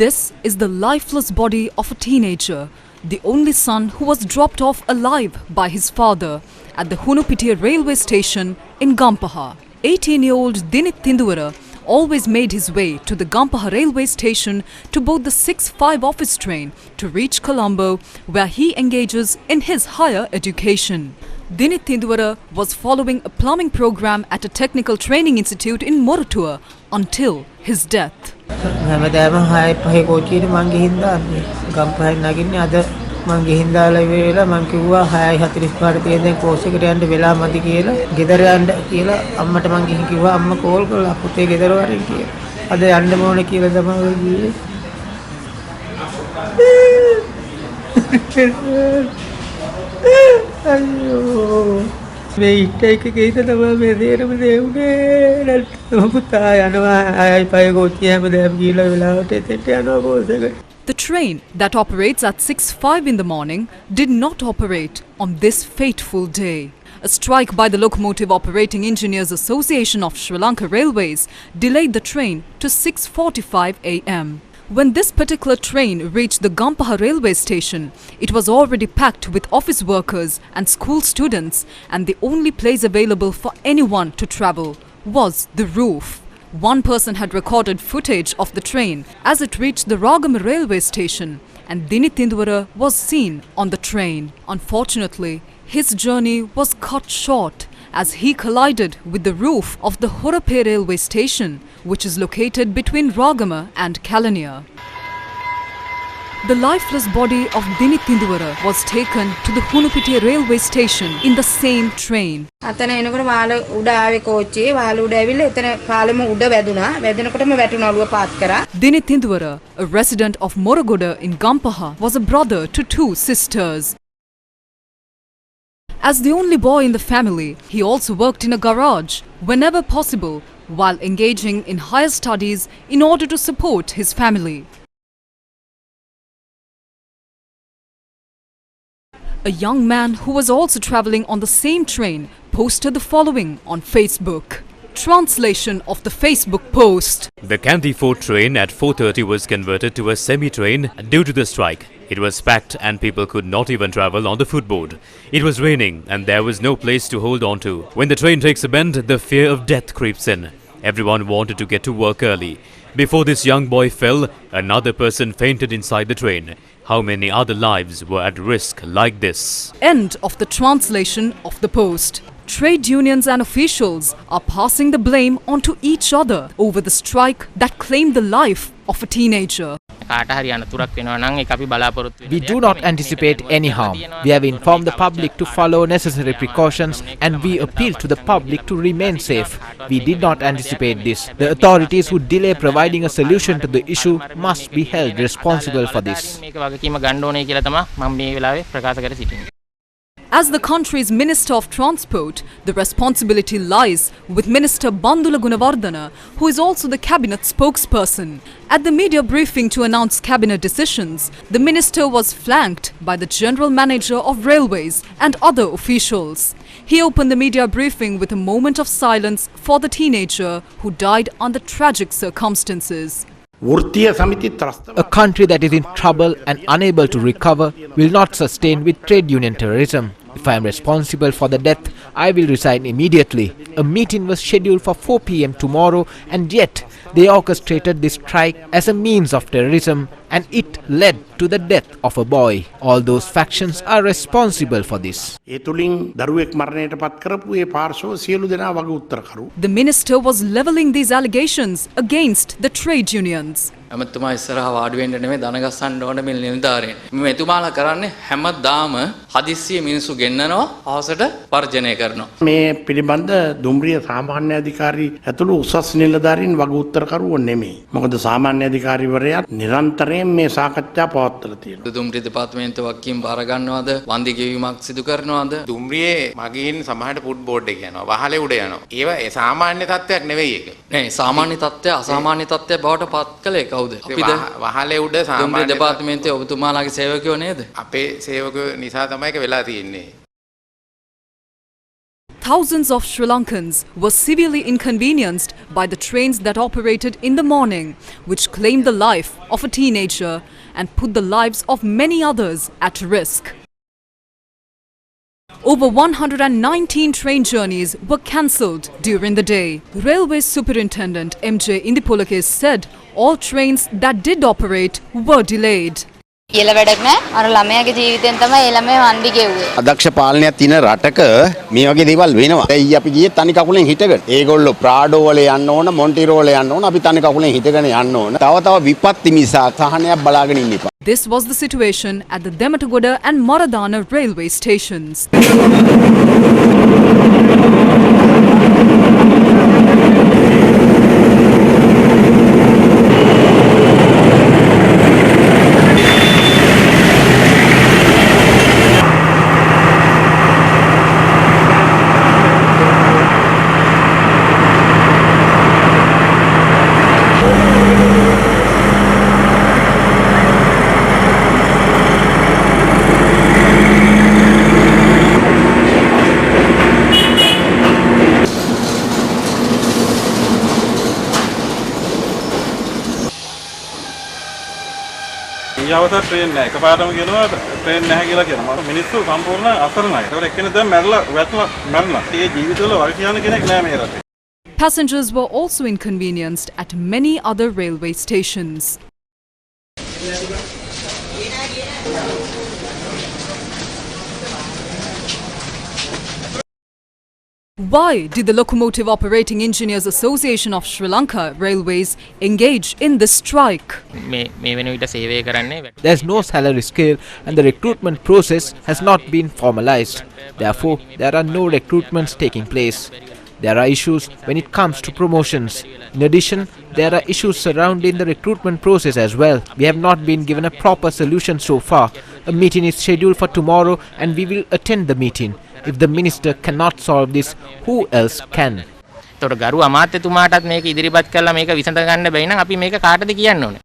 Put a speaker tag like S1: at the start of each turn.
S1: This is the lifeless body of a teenager, the only son who was dropped off alive by his father at the Hunupitiya railway station in Gampaha. 18-year-old Dinit Tinduvara always made his way to the Gampaha railway station to board the 6:05 office train to reach Colombo, where he engages in his higher education. Dinit Tinduvara was following a plumbing program at a technical training institute in Moratuwa until his death.
S2: හැමදාම 6:05 කෝච්චියට මං ගිහින් දාන්නේ. ගම්පහෙන් නගින්නේ අද මං ගිහින් දාලා ඉවරලා මං කිව්වා 6:45ට තියෙන දැන් කෝස් එකට යන්න වෙලා මදි කියලා. ගෙදර යන්න කියලා අම්මට මං ගිහින් කිව්වා අම්මා කෝල් කළා පුතේ ගෙදර වරින් කියලා. අද යන්න ඕනේ කියලා තමයි ගියේ. අයියෝ මේ ඉටේක කීත තමයි මේ දේරම දෙවුනේ නැත්නම් පුතා යනවා 6:05 කෝච්චිය හැමදාම ගිහලා වෙලාවට එතෙන්ට යනවා කෝස් එකට.
S1: The train that operates at 6:05 in the morning did not operate on this fateful day. A strike by the Locomotive Operating Engineers Association of Sri Lanka Railways delayed the train to 6:45 a.m. When this particular train reached the Gampaha railway station, it was already packed with office workers and school students, and the only place available for anyone to travel was the roof. One person had recorded footage of the train as it reached the Ragama railway station, and Dinit Tinduvara was seen on the train. Unfortunately, his journey was cut short as he collided with the roof of the Horape railway station, which is located between Ragama and Kalaniya. The lifeless body of Dinit Tinduvara was taken to the Hunupitiya railway station in the same train.
S3: අතන එනකොට මාළ උඩ ආවේ කෝච්චියේ මාළ උඩ ඇවිල්ලා එතන පාලෙම උඩ වැදුනා. වැදෙනකොටම වැටුණ ඔළුව පාත් කරා.
S1: Dinit Tinduvara, a resident of Moragoda in Gampaha, was a brother to two sisters. As the only boy in the family, he also worked in a garage whenever possible while engaging in higher studies in order to support his family. A young man who was also travelling on the same train posted the following on Facebook. Translation of the Facebook post.
S4: The Kandy Fort train at 4:30 was converted to a semi-train due to the strike. It was packed and people could not even travel on the footboard. It was raining and there was no place to hold on to. When the train takes a bend, the fear of death creeps in. Everyone wanted to get to work early. Before this young boy fell, another person fainted inside the train. How many other lives were at risk like this?
S1: End of the translation of the post. Trade unions and officials are passing the blame onto each other over the strike that claimed the life of a teenager.
S5: We do not anticipate any harm. We have informed the public to follow necessary precautions and we appeal to the public to remain safe. We did not anticipate this. The authorities who delay providing a solution to the issue must be held responsible for this.
S1: As the country's Minister of Transport, the responsibility lies with Minister Bandula Gunawardana, who is also the cabinet spokesperson. At the media briefing to announce cabinet decisions, the minister was flanked by the General Manager of Railways and other officials. He opened the media briefing with a moment of silence for the teenager who died under tragic circumstances.
S5: A country that is in trouble and unable to recover will not sustain with trade union terrorism. If I am responsible for the death, I will resign immediately. A meeting was scheduled for 4 p.m. tomorrow and yet they orchestrated this strike as a means of terrorism and it led to the death of a boy. All those factions are responsible for this.
S1: The minister was levelling these allegations against the trade unions.
S6: එමෙතුමා ඉස්සරහා වාඩි වෙන්න නෙමෙයි දන ගස්සන්න ඕනේ මේ නිලධාරීන්. මෙතුමාලා කරන්නේ හැමදාම හදිස්සිය මිනිස්සු ගෙන්නනවා අවසට වර්ජනය කරනවා.
S7: මේ පිළිබඳ දුම්රිය සාමාන්‍ය අධිකාරී ඇතුළු උසස් නිලධාරීන් වගේ උත්තරකරුවෝ නෙමෙයි. මොකද සාමාන්‍ය අධිකාරීවරයා නිරන්තරයෙන් මේ සාකච්ඡා පවත්වලා තියෙනවා.
S6: දුම්රිය දෙපාර්තමේන්තුව වක්කීම් බාර ගන්නවද? වන්දි ගෙවීමක් සිදු කරනවද?
S8: දුම්රියේ මගින් සමහරට ෆුට් බෝඩ් එක යනවා. වහලේ උඩ යනවා. ඒවා ඒ සාමාන්‍ය තත්ත්වයක් නෙවෙයි ඒක.
S6: නේ සාමාන්‍ය තත්ත්වය අසාමාන්‍ය තත්ත්වයක් බවට පත් කළේ කවුද? අපිද
S8: වහලේ උඩ සාමාන්‍ය
S6: දෙපාර්තමේන්තුවේ ඔබතුමාලාගේ සේවකයෝ නේද?
S8: අපේ සේවකයෝ නිසා තමයි ඒක වෙලා තියෙන්නේ.
S1: Thousands of Sri Lankans were severely inconvenienced by the trains that operated in the morning, which claimed the life of a teenager and put the lives of many others at risk. Over 119 train journeys were cancelled during the day. Railway Superintendent M.J. Indipolake said all trains that did operate were delayed.
S9: කියලා වැඩක් නැහැ. අර ළමයාගේ ජීවිතෙන් තමයි ඒ ළමයා වන්දි ගෙව්වේ.
S10: අදක්ෂ පාලනයක් තියෙන රටක මේ වගේ දේවල් වෙනවා. ඇයි අපි ගියේ තනි කකුලෙන් හිටගෙන. ඒගොල්ලෝ ප්‍රාඩෝ වල යන්න ඕන, මොන්ටිරෝ වල යන්න ඕන, අපි තනි කකුලෙන් හිටගෙන යන්න ඕන. තව විපත්ති මිසා සහනයක් බලාගෙන ඉන්න එපා.
S1: This was the situation at the Dematagoda and Maradana railway stations.
S11: ඊයවත ට්‍රේන් නැහැ. එකපාරටම කියනවා ට්‍රේන් නැහැ කියලා කියනවා. මිනිස්සු සම්පූර්ණ අසරණයි. ඒකට එක්කෙනෙක් දැන් වැටලා මැරෙනවා. ඒ ජීවිතවල වග කියන්න කෙනෙක් නැහැ මේ රටේ.
S1: Passengers were also inconvenienced at many other railway stations. Why did the Locomotive Operating Engineers Association of Sri Lanka Railways engage in this strike?
S5: There's no salary scale and the recruitment process has not been formalized. Therefore, there are no recruitments taking place. There are issues when it comes to promotions. In addition, there are issues surrounding the recruitment process as well. We have not been given a proper solution so far. A meeting is scheduled for tomorrow and we will attend the meeting. If the minister cannot solve this, who else can?
S12: ඒතකොට ගරු අමාත්‍යතුමාටත් මේක ඉදිරිපත් කළා මේක විසඳ ගන්න බැයි නම් අපි මේක කාටද කියන්න ඕනේ?